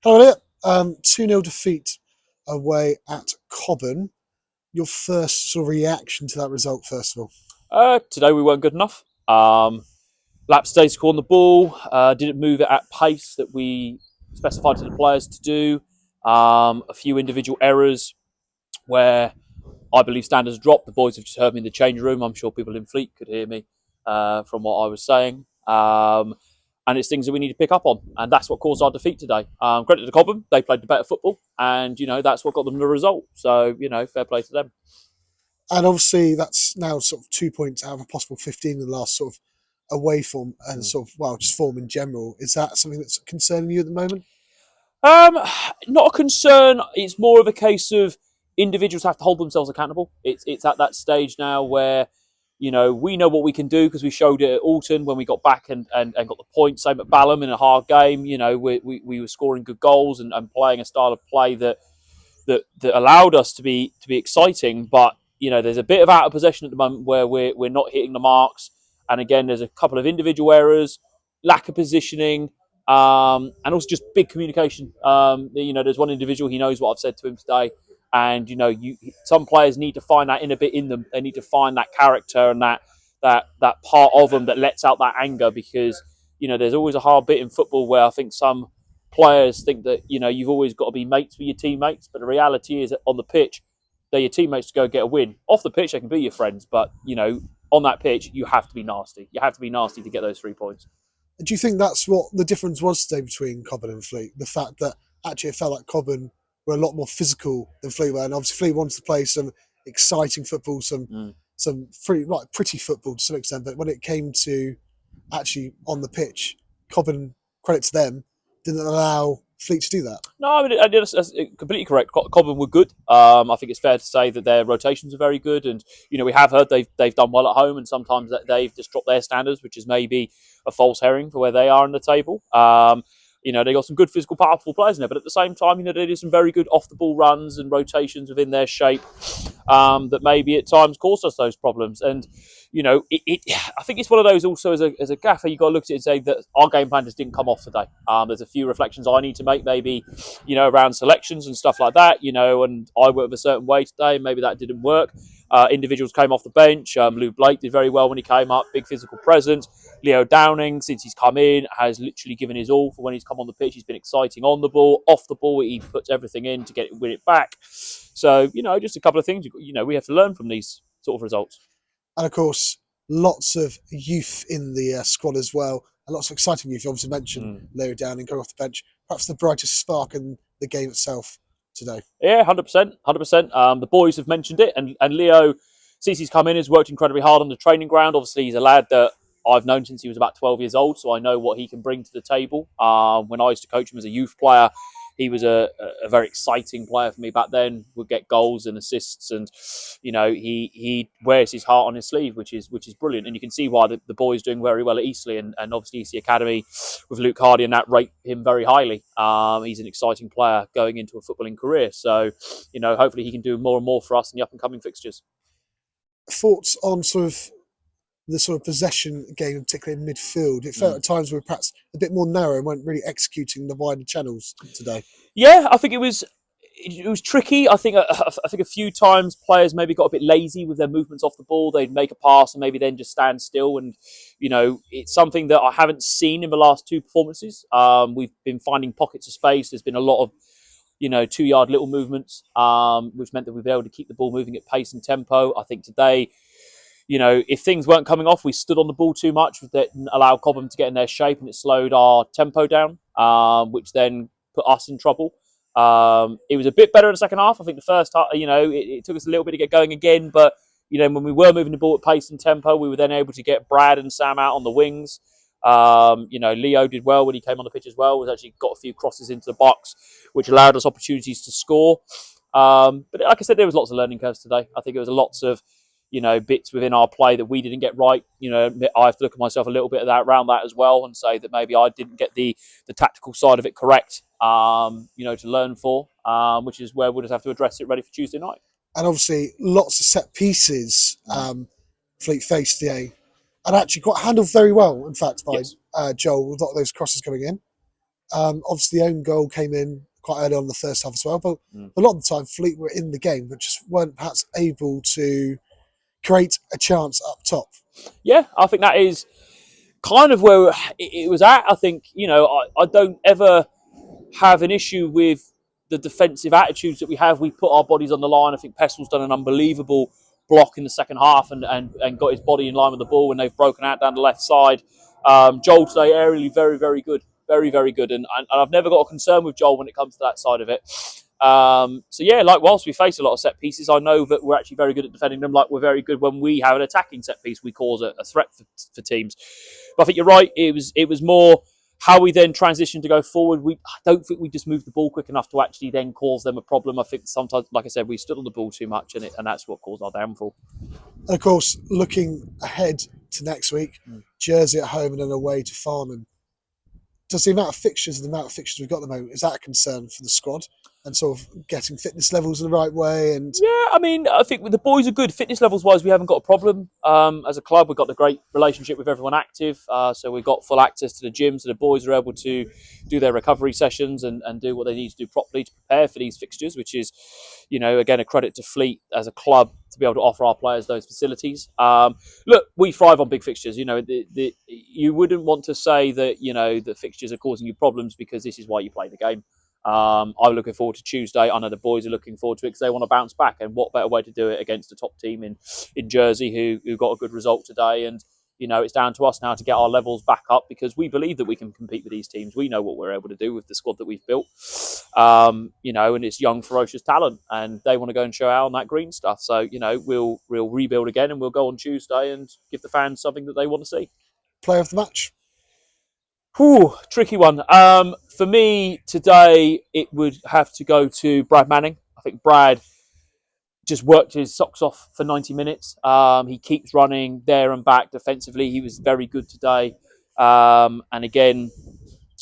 Hello, Elliott. 2-0 defeat away at Cobham. Your first sort of reaction to that result, first of all? Today we weren't good enough. Lapsdays on the ball, didn't move it at pace that we specified to the players to do. A few individual errors where I believe standards dropped. The boys have just heard me in the change room. I'm sure people in Fleet could hear me from what I was saying. And it's things that we need to pick up on. And that's what caused our defeat today. Credit to Cobham. They played the better football. And, that's what got them the result. So, fair play to them. And obviously, that's now sort of 2 points out of a possible 15 in the last sort of away form and sort of, well, just form in general. Is that something that's concerning you at the moment? Um, Not a concern. It's more of a case of individuals have to hold themselves accountable. It's at that stage now where we know what we can do because we showed it at Alton when we got back and got the point. Same at Balham in a hard game. We were scoring good goals and playing a style of play that allowed us to be exciting. But there's a bit of out of possession at the moment where we're not hitting the marks. And again, there's a couple of individual errors, lack of positioning, and also just big communication. There's one individual, he knows what I've said to him today, and some players need to find that inner bit in them. They need to find that character and that part of them that lets out that anger, because there's always a hard bit in football where I think some players think that you've always got to be mates with your teammates, but the reality is that on the pitch they're your teammates to go get a win. Off the pitch they can be your friends, but on that pitch you have to be nasty. You have to be nasty to get those 3 points. Do you think that's what the difference was today between Cobham and Fleet? The fact that actually it felt like Cobham were a lot more physical than Fleet were, and obviously Fleet wanted to play some exciting football, some pretty football to some extent. But when it came to actually on the pitch, Cobham, credit to them, didn't allow Fleet to do that. No, I mean that's completely correct. Cobham were good. I think it's fair to say that their rotations are very good, and we have heard they've done well at home, and sometimes that they've just dropped their standards, which is maybe a false herring for where they are in the table. They got some good physical, powerful players in there, but at the same time, they do some very good off the ball runs and rotations within their shape that maybe at times caused us those problems. And I think it's one of those also as a gaffer, you've got to look at it and say that our game plan just didn't come off today. There's a few reflections I need to make, maybe around selections and stuff like that. And I worked a certain way today, and maybe that didn't work. Individuals came off the bench. Lou Blake did very well when he came up, big physical presence. Leo Downing, since he's come in, has literally given his all for when he's come on the pitch. He's been exciting on the ball, off the ball. He puts everything in to win it back. So, just a couple of things, we have to learn from these sort of results. And of course, lots of youth in the squad as well, and lots of exciting youth. You obviously mentioned Leo Downing going off the bench, perhaps the brightest spark in the game itself today. Yeah, 100%, 100%. The boys have mentioned it, and Leo, since he's come in, has worked incredibly hard on the training ground. Obviously, he's a lad that I've known since he was about 12 years old, so I know what he can bring to the table. When I used to coach him as a youth player, he was a very exciting player for me back then. Would get goals and assists, and he wears his heart on his sleeve, which is brilliant. And you can see why the boys doing very well at Eastleigh, and obviously Eastleigh Academy with Luke Hardy, and that rate him very highly. He's an exciting player going into a footballing career, so hopefully he can do more and more for us in the up and coming fixtures. Thoughts on sort of the sort of possession game, particularly in midfield? It felt at times we were perhaps a bit more narrow and weren't really executing the wider channels today. Yeah, I think it was tricky. I think a few times players maybe got a bit lazy with their movements off the ball. They'd make a pass and maybe then just stand still. And it's something that I haven't seen in the last two performances. We've been finding pockets of space. There's been a lot of 2-yard little movements, which meant that we've been able to keep the ball moving at pace and tempo. I think today, if things weren't coming off, we stood on the ball too much. That allowed Cobham to get in their shape, and it slowed our tempo down, which then put us in trouble. It was a bit better in the second half. I think the first half, it took us a little bit to get going again, but when we were moving the ball at pace and tempo, we were then able to get Brad and Sam out on the wings. Leo did well when he came on the pitch as well. Was actually got a few crosses into the box, which allowed us opportunities to score. But like I said, there was lots of learning curves today. I think there was lots of bits within our play that we didn't get right. I have to look at myself a little bit around that as well and say that maybe I didn't get the tactical side of it correct, to learn for, which is where we'll just have to address it ready for Tuesday night. And obviously, lots of set pieces Fleet faced and actually got handled very well, in fact, by Yes. Joel, with a lot of those crosses coming in. Obviously, the own goal came in quite early on in the first half as well. But a lot of the time, Fleet were in the game, but just weren't perhaps able to create a chance up top. Yeah, I think that is kind of where it was at. I think, I don't ever have an issue with the defensive attitudes that we have. We put our bodies on the line. I think Pestel's done an unbelievable block in the second half and got his body in line with the ball when they've broken out down the left side. Joel today, aerially, very, very good. Very, very good. And I've never got a concern with Joel when it comes to that side of it. So yeah, like whilst we face a lot of set pieces, I know that we're actually very good at defending them. Like we're very good when we have an attacking set piece, we cause a threat for teams. But I think you're right. It was more how we then transition to go forward. I don't think we just moved the ball quick enough to actually then cause them a problem. I think sometimes, like I said, we stood on the ball too much, and that's what caused our downfall. And of course, looking ahead to next week, Jersey at home and then away to Farnham. Does the amount of fixtures we've got at the moment, is that a concern for the squad and sort of getting fitness levels in the right way? And yeah, I mean, I think the boys are good fitness levels wise. We haven't got a problem as a club. We've got a great relationship with everyone active, so we've got full access to the gym, so the boys are able to do their recovery sessions and do what they need to do properly to prepare for these fixtures, which is, again, a credit to Fleet as a club to be able to offer our players those facilities. Look, we thrive on big fixtures. You wouldn't want to say that the fixtures are causing you problems, because this is why you play the game. I'm looking forward to Tuesday. I know the boys are looking forward to it because they want to bounce back, and what better way to do it against a top team in Jersey who got a good result today. And it's down to us now to get our levels back up, because we believe that we can compete with these teams. We know what we're able to do with the squad that we've built, and it's young, ferocious talent, and they want to go and show out on that green stuff. So we'll rebuild again, and we'll go on Tuesday and give the fans something that they want to see. Player of the match? Tricky one. For me today, it would have to go to Brad Manning. I think Brad just worked his socks off for 90 minutes. He keeps running there and back defensively. He was very good today. And again,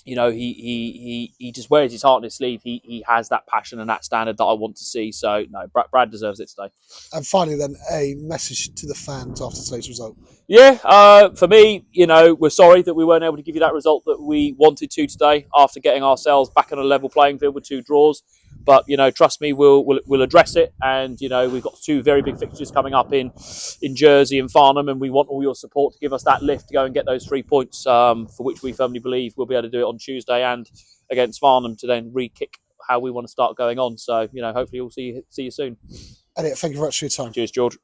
he just wears his heart on his sleeve. He has that passion and that standard that I want to see. So no, Brad deserves it today. And finally, then, a message to the fans after today's result. Yeah, for me, we're sorry that we weren't able to give you that result that we wanted to today after getting ourselves back on a level playing field with 2 draws. But trust me, we'll address it. And we've got 2 very big fixtures coming up in Jersey and Farnham, and we want all your support to give us that lift to go and get those 3 points, for which we firmly believe we'll be able to do it on Tuesday and against Farnham to then re-kick how we want to start going on. So hopefully we'll see you soon. Elliott, thank you very much for your time. Cheers, George.